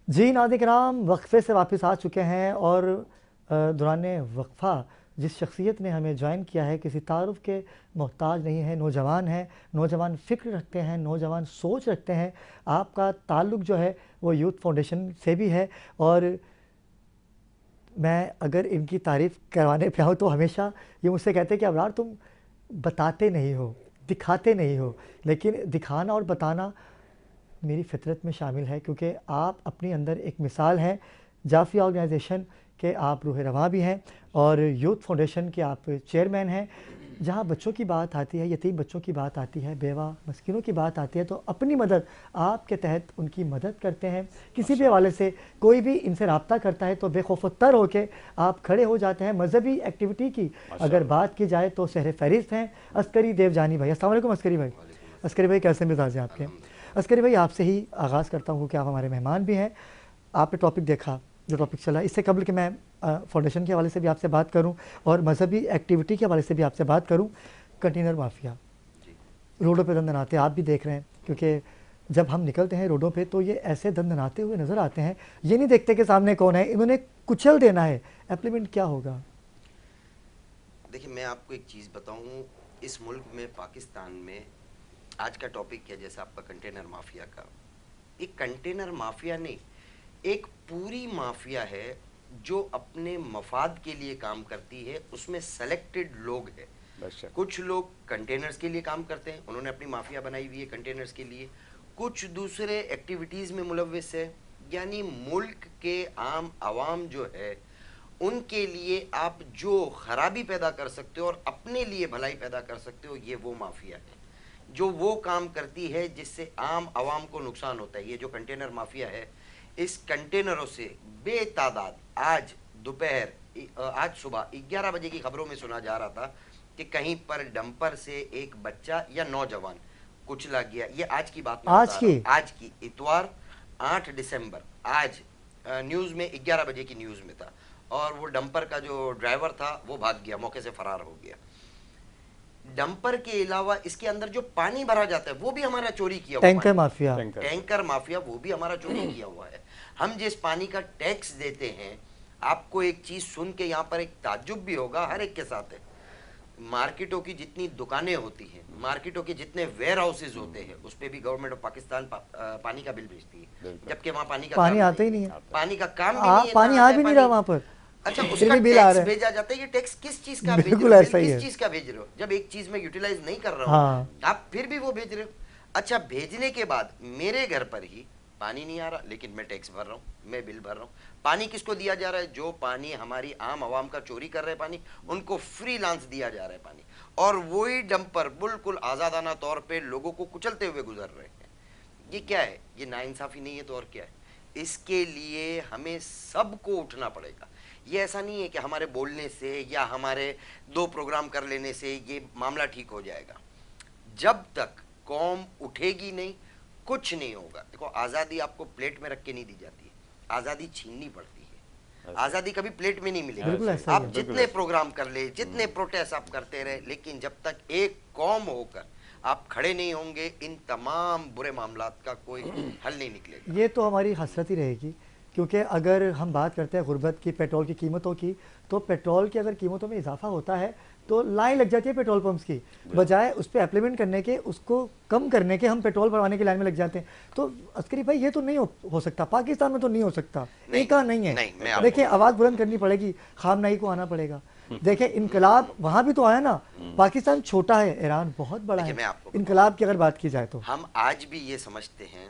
जी नाज़रीन किराम, वक्फ़े से वापस आ चुके हैं और दौरान वक्फ़ा जिस शख्सियत ने हमें ज्वाइन किया है किसी तारुफ़ के मोहताज नहीं है। नौजवान है, नौजवान फ़िक्र रखते हैं, नौजवान सोच रखते हैं। आपका ताल्लुक़ जो है वो यूथ फाउंडेशन से भी है और मैं अगर इनकी तारीफ़ करवाने पे आऊँ तो हमेशा ये मुझसे कहते हैं कि अबरार तुम बताते नहीं हो, दिखाते नहीं हो, लेकिन दिखाना और बताना मेरी फ़ितरत में शामिल है, क्योंकि आप अपने अंदर एक मिसाल हैं। जाफ़िया ऑर्गेनाइजेशन के आप रूह रवां भी हैं और यूथ फाउंडेशन के आप चेयरमैन हैं। जहाँ बच्चों की बात आती है, यतीम बच्चों की बात आती है, बेवा मस्किनों की बात आती है, तो अपनी मदद आपके तहत उनकी मदद करते हैं। किसी भी हवाले से कोई भी इनसे रब्ता करता है तो बेखौफ तर होकर आप खड़े हो जाते हैं। मजहबी एक्टिविटी की अगर बात की जाए तो सहरे फहरिस्त हैं अस्करी देवजानी भाई। अस्सलाम वालेकुम अस्करी भाई। अस्करी भाई, कैसे मिजाज हैं आपके? अस्करी भाई, आपसे ही आगाज़ करता हूँ कि आप हमारे मेहमान भी हैं। आपने टॉपिक देखा, जो टॉपिक चला, इससे कबल कि मैं फाउंडेशन के हवाले से भी आपसे बात करूं और मजहबी एक्टिविटी के हवाले से भी आपसे बात करूं, कंटेनर माफिया रोडों पे दंदनाते आप भी देख रहे हैं, क्योंकि जब हम निकलते हैं रोडों पे तो ये ऐसे दंदनाते हुए नज़र आते हैं। ये नहीं देखते कि सामने कौन है, इन्होंने कुचल देना है। एप्लीमेंट क्या होगा? देखिए, मैं आपको एक चीज़ बताऊं, इस मुल्क में, पाकिस्तान में आज का टॉपिक है जैसे आपका कंटेनर माफिया का। एक कंटेनर माफिया नहीं, एक पूरी माफिया है जो अपने मफाद के लिए काम करती है। उसमें सेलेक्टेड लोग हैं। कुछ लोग कंटेनर्स के लिए काम करते हैं, उन्होंने अपनी माफिया बनाई हुई है कंटेनर्स के लिए। कुछ दूसरे एक्टिविटीज़ में मुलव्विस है। यानी मुल्क के आम आवाम जो है उनके लिए आप जो खराबी पैदा कर सकते हो और अपने लिए भलाई पैदा कर सकते हो, ये वो माफिया है जो वो काम करती है जिससे आम आवाम को नुकसान होता है। ये जो कंटेनर माफिया है, इस कंटेनरों से बेतादाद आज सुबह 11 बजे की खबरों में सुना जा रहा था कि कहीं पर डंपर से एक बच्चा या नौजवान कुचला गया। ये आज की बात मैं बता रहा हूँ, आज की इतवार 8 दिसंबर, आज न्यूज़ में 11 बजे की न्यूज़ में था। और वो डंपर का जो ड्राइवर था वो भाग गया, मौके से फरार हो गया। डंपर के अलावा इसके अंदर जो पानी भरा जाता है वो भी हमारा चोरी किया हुआ है। टैंकर माफिया वो भी हमारा चोरी किया हुआ है। हम जिस पानी का टैक्स देते हैं, आपको एक चीज सुन के यहाँ पर एक ताज्जुब भी होगा, हर एक के साथ है। मार्केटों की जितनी दुकानें होती हैं, मार्केटों के जितने वेयर हाउसेज होते हैं, उस पर भी गवर्नमेंट ऑफ पाकिस्तान पानी का बिल भेजती है, जबकि वहाँ पानी आता ही नहीं है। पानी का काम भी नहीं है, पानी आ भी नहीं रहा वहाँ पर। अच्छा, उसका टैक्स भेजा जाता है। ये टैक्स किस चीज का भेज रहे हो? किस चीज का भेज रहे हो? जब एक चीज में यूटिलाइज नहीं कर रहा हूँ, आप फिर भी वो भेज रहे हो। अच्छा, भेजने के बाद मेरे घर पर ही पानी नहीं आ रहा, लेकिन मैं टैक्स भर रहा हूँ, मैं बिल भर रहा हूँ। पानी किसको दिया जा रहा है? जो पानी हमारी आम आवाम का चोरी कर रहे हैं पानी, उनको फ्री लांस दिया जा रहा है पानी। और वही डंपर बिल्कुल आजादाना तौर पर लोगों को कुचलते हुए गुजर रहे हैं। ये क्या है? ये नाइंसाफी नहीं है तो और क्या है? इसके लिए हमें सबको उठना पड़ेगा। ये ऐसा नहीं है कि हमारे बोलने से या हमारे 2 प्रोग्राम कर लेने से ये मामला ठीक हो जाएगा। जब तक कौम उठेगी नहीं, कुछ नहीं होगा। देखो, आज़ादी आपको प्लेट में रख के नहीं दी जाती है, आज़ादी छीननी पड़ती है। आज़ादी कभी प्लेट में नहीं मिलेगी। आप जितने प्रोग्राम कर ले, जितने प्रोटेस्ट आप करते रहे, लेकिन जब तक एक कौम होकर आप खड़े नहीं होंगे, इन तमाम बुरे मामलात का कोई हल नहीं निकलेगा। ये तो हमारी हसरत ही रहेगी, क्योंकि अगर हम बात करते हैं गुर्बत की, पेट्रोल की कीमतों की, तो पेट्रोल की अगर कीमतों में इजाफा होता है तो लाइन लग जाती है पेट्रोल पंप्स की, बजाय उस पर एप्लीमेंट करने के, उसको कम करने के, हम पेट्रोल भरवाने की लाइन में लग जाते हैं। तो अस्करी भाई, ये तो नहीं हो सकता, पाकिस्तान में तो नहीं हो सकता, एक नहीं है। देखिए, आवाज़ बुलंद करनी पड़ेगी, खामनाई को आना पड़ेगा। देखिए, इनकलाब वहाँ भी तो आया ना। पाकिस्तान छोटा है, ईरान बहुत बड़ा है। इनकलाब की अगर बात की जाए तो हम आज भी ये समझते हैं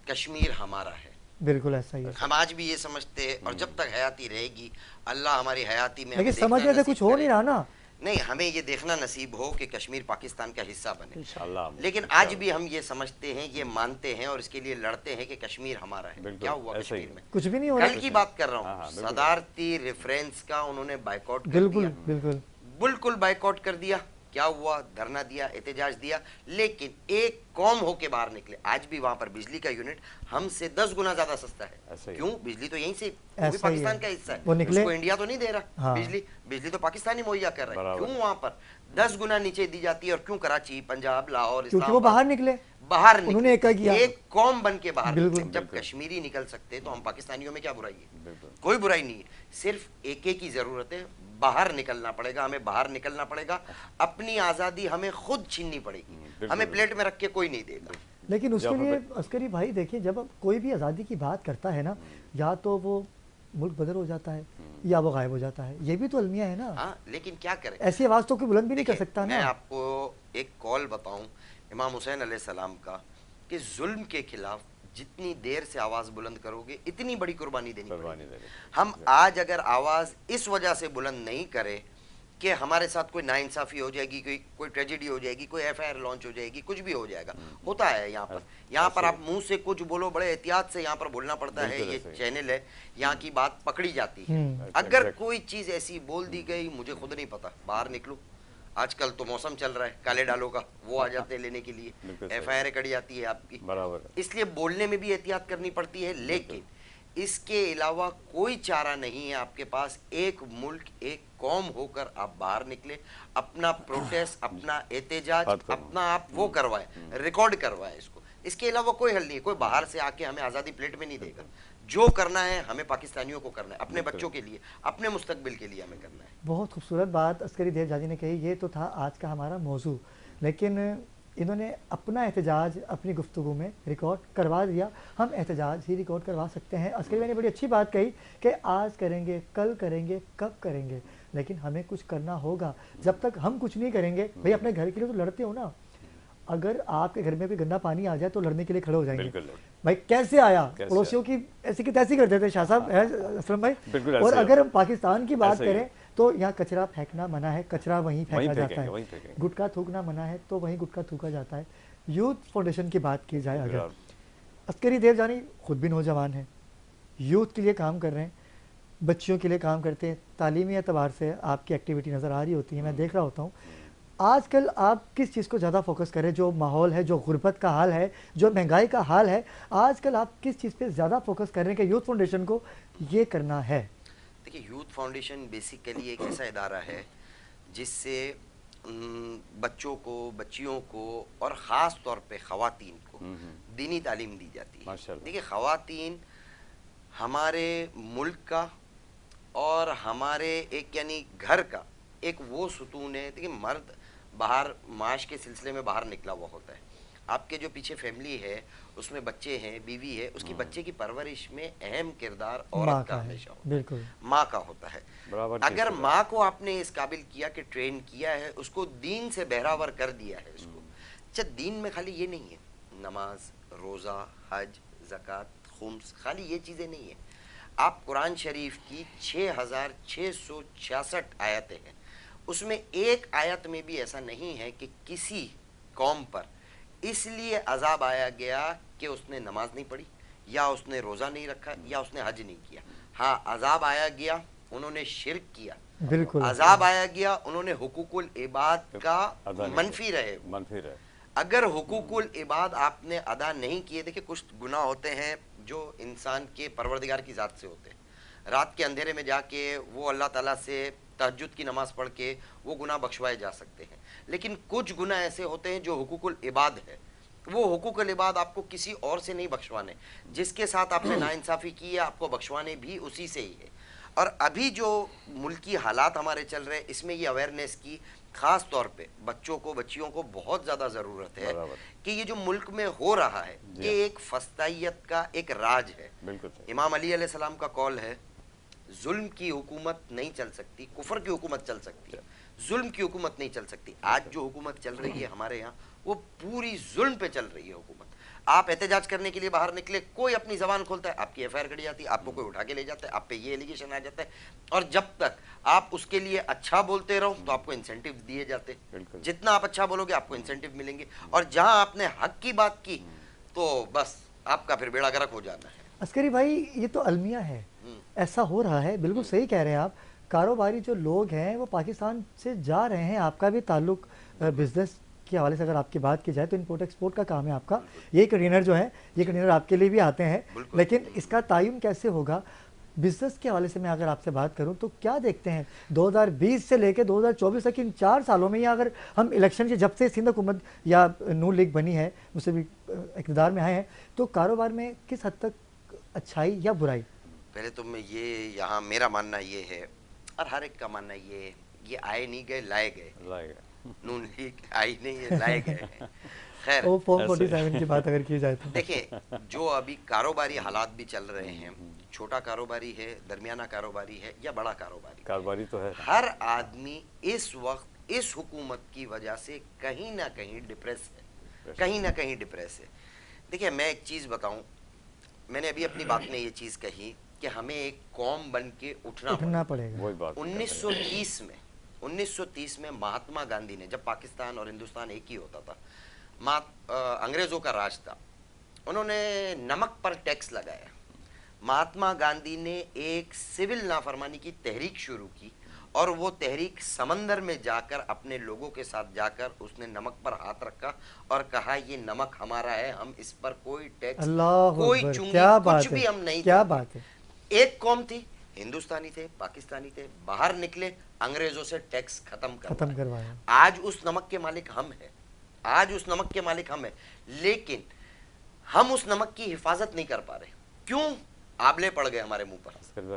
कश्मीर हमारा है, बिल्कुल ऐसा ही है। हम आज भी ये समझते हैं, और जब तक हयाती रहेगी, अल्लाह हमारी हयाती में, लेकिन समझने से कुछ हो नहीं रहा ना। नहीं, हमें ये देखना नसीब हो कि कश्मीर पाकिस्तान का हिस्सा बने इंशाअल्लाह। लेकिन आज भी हम ये समझते हैं, ये मानते हैं और इसके लिए लड़ते हैं कि कश्मीर हमारा है। क्या हुआ कश्मीर में? कुछ भी नहीं हो रहा। कल की बात कर रहा हूँ, सदारती रेफरेंस का उन्होंने बाइकआउट कर दिया, बिल्कुल बाइकआउट कर दिया। क्या हुआ, धरना दिया, एहतजाज दिया, लेकिन एक कौम होके बाहर निकले। आज भी वहां पर बिजली का यूनिट हमसे 10 गुना ज्यादा सस्ता है। क्यों? बिजली तो यहीं से, वो भी पाकिस्तान का हिस्सा है, उसको इंडिया तो नहीं दे रहा। हाँ। बिजली तो पाकिस्तानी मुहैया कर रहा है। क्यों वहां पर 10 गुना नीचे दी जाती है? और क्यों कराची, पंजाब, लाहौर, क्योंकि वो बाहर निकले, उन्होंने एक कौम बन के बाहर निकले। जब कश्मीरी निकल सकते तो हम पाकिस्तानियों में क्या बुराई है? कोई बुराई नहीं है, सिर्फ एक की जरूरत है, बाहर निकलना पड़ेगा, हमें बाहर निकलना पड़ेगा। अपनी आजादी हमें खुद छीननी पड़ेगी, हमें प्लेट में रख के कोई नहीं देगा। लेकिन उसके लिए अस्करी भाई देखिए, जब कोई भी आज़ादी की बात करता है ना, या तो वो मुल्क बदर हो जाता है या वो गायब हो जाता है, ये भी तो अलमिया है ना। हाँ, लेकिन क्या करें, ऐसी आवाज तो कोई बुलंद भी नहीं कर सकता ना। मैं आपको एक कॉल बताऊं इमाम हुसैन अलैहिस्सलाम का, कि जुल्म के खिलाफ जितनी देर से आवाज बुलंद करोगे इतनी बड़ी कुर्बानी देनी पड़ेगी। हम आज अगर आवाज इस वजह से बुलंद नहीं करें कि हमारे साथ कोई नाइंसाफी हो जाएगी, कोई ट्रेजेडी हो जाएगी, कोई एफआईआर लॉन्च हो जाएगी, कुछ भी हो जाएगा, होता है यहाँ पर आप मुंह से कुछ बोलो, बड़े एहतियात से यहाँ पर बोलना पड़ता है, ये चैनल है, यहाँ की बात पकड़ी जाती है। अगर कोई चीज ऐसी बोल दी गई, मुझे खुद नहीं पता, बाहर निकलो, आजकल तो मौसम चल रहा है काले डालों का, वो आ जाते हैं लेने के लिए, एफआईआर कट जाती है आपकी, बराबर। इसलिए बोलने में भी एहतियात करनी पड़ती है, लेकिन इसके अलावा कोई चारा नहीं है आपके पास। एक मुल्क, एक कौम होकर आप बाहर निकले, अपना प्रोटेस्ट, अपना एहतजाज, अपना आप वो करवाए, रिकॉर्ड करवाए इसको। इसके अलावा कोई हल नहीं है। कोई बाहर से आके हमें आज़ादी प्लेट में नहीं देगा। जो करना है हमें पाकिस्तानियों को करना है, अपने बच्चों के लिए, अपने मुस्तकबिल के लिए हमें करना है। बहुत खूबसूरत बात अस्करी देवजाजी ने कही। ये तो था आज का हमारा मौजू, लेकिन इन्होंने अपना एहतजाज अपनी गुफ्तगू में रिकॉर्ड करवा दिया। हम एहतजाज ही रिकॉर्ड करवा सकते हैं। अस्करी भाई ने बड़ी अच्छी बात कही कि आज करेंगे, कल करेंगे, कब करेंगे, लेकिन हमें कुछ करना होगा। जब तक हम कुछ नहीं करेंगे, भाई अपने घर के लिए तो लड़ते हो ना, अगर आपके घर में कोई गंदा पानी आ जाए तो लड़ने के लिए खड़े हो जाएंगे, भाई कैसे आया, पड़ोसियों की ऐसी की तैसी कर देते शाह साहब, असलम भाई। और अगर हम पाकिस्तान की बात करें तो यहाँ कचरा फेंकना मना है, कचरा वहीं फेंका जाता है। गुटखा थूकना मना है तो वहीं गुटखा थूका जाता है। यूथ फाउंडेशन की बात की जाए अगर, अस्करी देवजानी खुद भी नौजवान है, यूथ के लिए काम कर रहे हैं, बच्चियों के लिए काम करते हैं, तालीमी एतबार से आपकी एक्टिविटी नज़र आ रही होती है, मैं देख रहा होता हूँ। आजकल आप किस चीज़ को ज़्यादा फोकस करें? जो माहौल है, जो गुर्बत का हाल है, जो महंगाई का हाल है, आजकल आप किस चीज़ पे ज़्यादा फोकस कर रहे हैं कि यूथ फाउंडेशन को ये करना है? देखिए, यूथ फाउंडेशन बेसिकली एक ऐसा इदारा है जिससे बच्चों को, बच्चियों को और ख़ास तौर पे ख़वातीन को दीनी तालीम दी जाती है। देखिए, ख़वातीन हमारे मुल्क का और हमारे एक यानी घर का एक वो सुतून है। देखिए, मर्द बाहर माश के सिलसिले में बाहर निकला हुआ होता है। आपके जो पीछे फैमिली है उसमें बच्चे हैं, बीवी है, उसकी बच्चे की परवरिश में अहम किरदार औरत का हमेशा होता है, माँ का होता है। अगर माँ को आपने इस काबिल किया कि ट्रेन किया है, उसको दीन से बहरावर कर दिया है उसको। अच्छा, दीन में खाली ये नहीं है, नमाज, रोज़ा, हज, ज़कात, खुम्स, खाली ये चीज़ें नहीं है। आप कुरान शरीफ की 6666 आयतें हैं, उसमें एक आयत में भी ऐसा नहीं है कि किसी कौम पर इसलिए अजाब आया गया कि उसने नमाज नहीं पढ़ी, या उसने रोज़ा नहीं रखा, या उसने हज नहीं किया। हाँ, अजाब आया गया उन्होंने शिर्क किया, बिल्कुल अजाब आया गया उन्होंने हुकूकुल इबाद का मनफी रहे। अगर हुकूकुल इबाद आपने अदा नहीं किए, देखिए कुछ गुनाह होते हैं जो इंसान के परवरदिगार की ज़ात से होते हैं। रात के अंधेरे में जाके वो अल्लाह ताला से तहज्जुद की नमाज पढ़ के वो गुनाह बख्शवाए जा सकते हैं, लेकिन कुछ गुनाह ऐसे होते हैं जो हुकूकुल इबाद है। वो हुकूकुल इबाद आपको किसी और से नहीं बख्शवाने, जिसके साथ आपने नाइंसाफ़ी की है आपको बख्शवाने भी उसी से ही है। और अभी जो मुल्की हालात हमारे चल रहे हैं, इसमें ये अवेयरनेस की ख़ास तौर पे बच्चों को, बच्चियों को बहुत ज़्यादा ज़रूरत है कि ये जो मुल्क में हो रहा है ये एक फस्तायत का एक राज है। इमाम अली अलैहिस्सलाम का कौल है, जुल्म की हुकूमत नहीं चल सकती, कुफर की हुकूमत चल सकती है, जुल्म की हुकूमत नहीं चल सकती। आज जो हुकूमत चल रही है हमारे यहाँ, वो पूरी जुल्म पे चल रही है हुकूमत। आप एहतजाज करने के लिए बाहर निकले, कोई अपनी जबान खोलता है, आपकी एफआईआर कट जाती है, आपको कोई उठा के ले जाता है, आप पे ये एलिगेशन आ जाता है, और जब तक आप उसके लिए अच्छा बोलते रहो तो आपको इंसेंटिव दिए जाते हैं। जितना आप अच्छा बोलोगे आपको इंसेंटिव मिलेंगे, और जहां आपने हक की बात की तो बस आपका फिर बेड़ा गर्क हो जाना है। अस्करी भाई, ये तो अलमिया है, ऐसा हो रहा है, बिल्कुल सही कह रहे हैं आप। कारोबारी जो लोग हैं वो पाकिस्तान से जा रहे हैं, आपका भी ताल्लुक बिजनेस के हवाले से अगर आपकी बात की जाए तो इंपोर्ट एक्सपोर्ट का काम है आपका, ये कंटेनर जो है ये कंटेनर आपके लिए भी आते हैं, लेकिन इसका तायुन कैसे होगा? बिजनेस के हवाले से मैं अगर आपसे बात करूं तो क्या देखते हैं 2020 से लेकर 2024 तक इन 4 सालों में, या अगर हम इलेक्शन के जब से सिंध हुकूमत या नून लीग बनी है उससे भी इक़्तिदार में आए हैं, तो कारोबार में किस हद तक अच्छाई या बुराई? पहले तो मैं ये यहाँ मेरा मानना ये है और हर एक का मानना ये आए नहीं गए लाए गए, नून लीग आई नहीं है लाए गए। खैर वो फॉर्म 47 की बात अगर की जाए तो देखिए, जो अभी कारोबारी हालात भी चल रहे हैं, छोटा कारोबारी है, दरमियाना कारोबारी है या बड़ा कारोबारी तो है, हर आदमी इस वक्त इस हुकूमत की वजह से कहीं ना कहीं डिप्रेस है, कहीं ना कहीं डिप्रेस है। देखिए मैं एक चीज़ बताऊं, मैंने अभी अपनी बात में ये चीज़ कही कि हमें एक कौम बन के उठना पड़ेगा। 1930 में महात्मा गांधी ने, जब पाकिस्तान और हिंदुस्तान एक ही होता था, अंग्रेज़ों का राज था, उन्होंने नमक पर टैक्स लगाया। महात्मा गांधी ने एक सिविल नाफरमानी की तहरीक शुरू की और वो तहरीक समंदर में जाकर अपने लोगों के साथ जाकर उसने नमक पर हाथ रखा और कहा ये नमक हमारा है, हम इस पर कोई टैक्स, कोई चुंगी, कुछ भी हम नहीं। क्या बात है। एक कौम थी, हिंदुस्तानी थे, पाकिस्तानी थे, बाहर निकले, अंग्रेजों से टैक्स खत्म करवाया। आज उस नमक के मालिक हम हैं, आज उस नमक के मालिक हम हैं, लेकिन हम उस नमक की हिफाजत नहीं कर पा रहे। क्यों? आबले पड़ गए हमारे मुंह पर,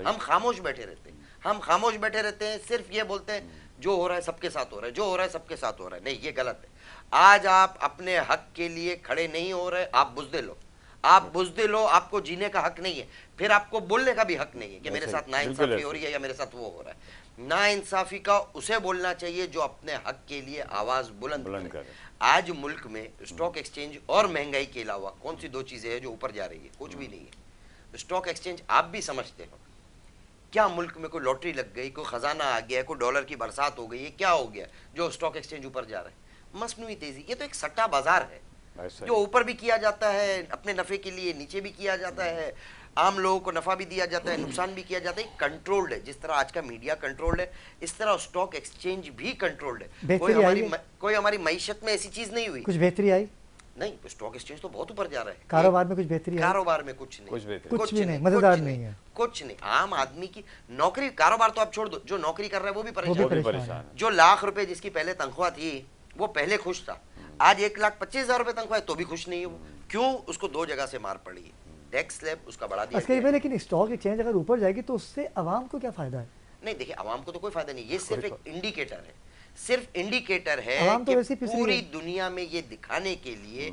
हम खामोश बैठे रहते हैं, हम खामोश बैठे रहते हैं, सिर्फ ये बोलते हैं जो हो रहा है सबके साथ हो रहा है, जो हो रहा है सबके साथ हो रहा है। नहीं, ये गलत है। आज आप अपने हक के लिए खड़े नहीं हो रहे, आप बुज़दिल हो, आप बुज़दिल हो, आपको जीने का हक नहीं है, फिर आपको बोलने का भी हक नहीं है कि मेरे साथ नाइंसाफी हो रही है या मेरे साथ वो हो रहा है। नाइंसाफी का उसे बोलना चाहिए जो अपने हक के लिए आवाज बुलंद करे। आज मुल्क में स्टॉक एक्सचेंज और महंगाई के अलावा कौन सी दो चीजें हैं जो ऊपर जा रही है? कुछ भी नहीं है। स्टॉक एक्सचेंज आप भी समझते हो, क्या मुल्क में कोई लॉटरी लग गई, कोई खजाना आ गया, कोई डॉलर की बरसात हो गई है, क्या हो गया जो स्टॉक एक्सचेंज ऊपर जा रहा है? मसनूई तेजी। ये तो एक सट्टा बाजार है जो ऊपर भी किया जाता है अपने नफे के लिए, नीचे भी किया जाता है, आम लोगों को नफा भी दिया जाता है, नुकसान भी किया जाता है। कंट्रोल्ड है, जिस तरह आज का मीडिया कंट्रोल्ड है, इस तरह स्टॉक एक्सचेंज भी कंट्रोल्ड है। कोई हमारी मईशत में ऐसी चीज नहीं हुई। कुछ बेहतरी आई? नहीं, स्टॉक एक्सचेंज तो बहुत ऊपर जा रहा है। कारोबार में कुछ बेहतरी? कारोबार में कुछ नहीं, कुछ भी नहीं, मजेदार नहीं है, कुछ नहीं। आम आदमी की नौकरी, कारोबार तो आप छोड़ दो, जो नौकरी कर रहा है वो भी परेशान। जो लाख रुपए जिसकी पहले तनख्वाह थी वो पहले खुश था, आज 1,25,000 रुपए तनख्वाह है तो भी खुश नहीं है वो। क्यों? उसको दो जगह से मार पड़ी है, टैक्स स्लैब उसका बढ़ा दिया गया। लेकिन स्टॉक एक्सचेंज अगर ऊपर जाएगी तो उससे अवाम को क्या फायदा है? नहीं, देखिए आवाम को तो कोई फायदा नहीं, ये सिर्फ एक इंडिकेटर है, सिर्फ इंडिकेटर है कि पूरी दुनिया में ये दिखाने के लिए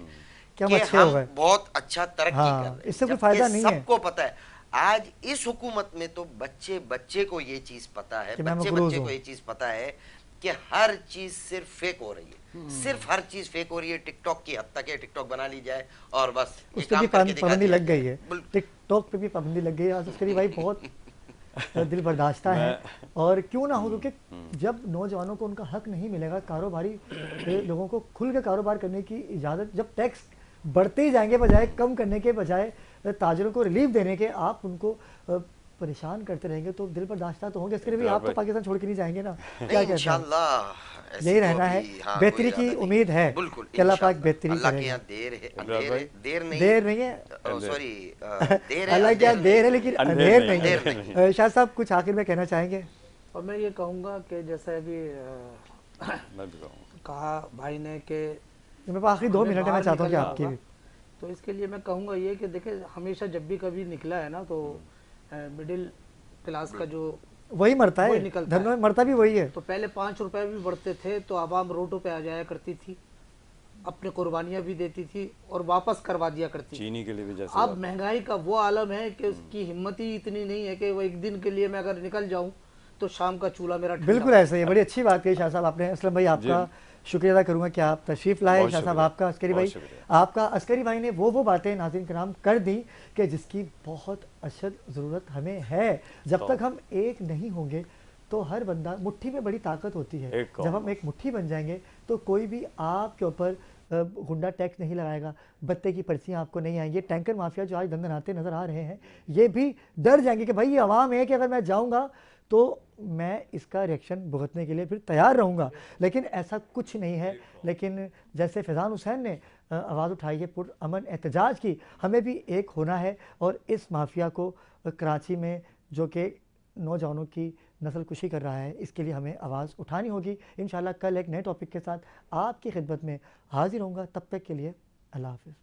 कि हम बहुत अच्छा तरक्की कर रहे हैं। इससे कोई फायदा नहीं है, सबको पता है। आज इस हुकूमत में तो बच्चे बच्चे को ये चीज पता है, बच्चे बच्चे को ये चीज पता है कि हर चीज सिर्फ फेक हो रही है, सिर्फ हर चीज फेक हो रही है। टिकटॉक की हद तक है, टिकटॉक बना ली जाए और बस उस पे भी पाबंदी लग गई है, टिकटॉक पे भी पाबंदी लग गई है। अस्करी भाई बहुत दिल बर्दाश्ता है, और क्यों ना हो, क्योंकि जब नौजवानों को उनका हक नहीं मिलेगा, कारोबारी लोगों को खुल के कारोबार करने की इजाज़त, जब टैक्स बढ़ते ही जाएंगे बजाय कम करने के, बजाय ताजरों को रिलीफ देने के आप उनको परेशान करते रहेंगे, तो दिल बर्दाश्ता तो होंगे। इसके लिए आप तो पाकिस्तान छोड़ के नहीं जाएंगे ना? क्या इंशाअल्लाह यही रहना है, बेहतरी की उम्मीद है, अल्लाह पाक बेहतरी करेगा। देर नहीं है, सॉरी अल्लाह क्या देर है, लेकिन अंधेर नहीं है। शाह साहब कुछ आखिर में कहना चाहेंगे? और मैं ये कहूँगा कि जैसे अभी कहा भाई ने कि मैं आखिरी 2 मिनट में चाहता हूँ कि आपकी भी, तो इसके लिए मैं कहूँगा ये कि देखिए हमेशा जब भी कभी निकला है ना तो मिडिल क्लास का जो वही मरता है, धन में मरता भी वही है। तो पहले 5 रुपए भी बढ़ते थे तो आवाम रोडों पे आ जाया करती थी, अपने कुर्बानियां भी देती थी और वापस करवा दिया करती चीनी के लिए भी। जैसे अब महंगाई का वो आलम है कि उसकी हिम्मत ही इतनी नहीं है कि वो एक दिन के लिए मैं अगर निकल जाऊं तो शाम का चूल्हा मेरा बिल्कुल ऐसा ही है। बड़ी अच्छी बात कही शाह साहब आपने। असलम भाई आपका शुक्रिया अदा करूंगा कि आप तशरीफ लाए। शाह साहब आपका, अस्करी भाई आपका। अस्करी भाई ने वो बातें नाज़रीन कराम कर दी कि जिसकी बहुत अशद ज़रूरत हमें है। जब तक हम एक नहीं होंगे तो हर बंदा, मुट्ठी में बड़ी ताकत होती है, जब हम एक मुट्ठी बन जाएंगे तो कोई भी आपके ऊपर गुंडा टैक्स नहीं लगाएगा, बत्ते की पर्चियाँ आपको नहीं आएंगी। टैंकर माफिया जो आज दंदनाते नज़र आ रहे हैं ये भी डर जाएंगे कि भाई ये आवाम है कि अगर मैं जाऊँगा तो मैं इसका रिएक्शन भुगतने के लिए फिर तैयार रहूँगा, लेकिन ऐसा कुछ नहीं है। लेकिन जैसे फैज़ान हुसैन ने आवाज़ उठाई है पुरअमन एहतजाज की, हमें भी एक होना है और इस माफिया को कराची में जो कि नौजवानों की नस्लकुशी कर रहा है, इसके लिए हमें आवाज़ उठानी होगी। इंशाल्लाह कल एक नए टॉपिक के साथ आपकी खिदमत में हाजिर होऊंगा। तब तक के लिए अल्लाह हाफ़िज़।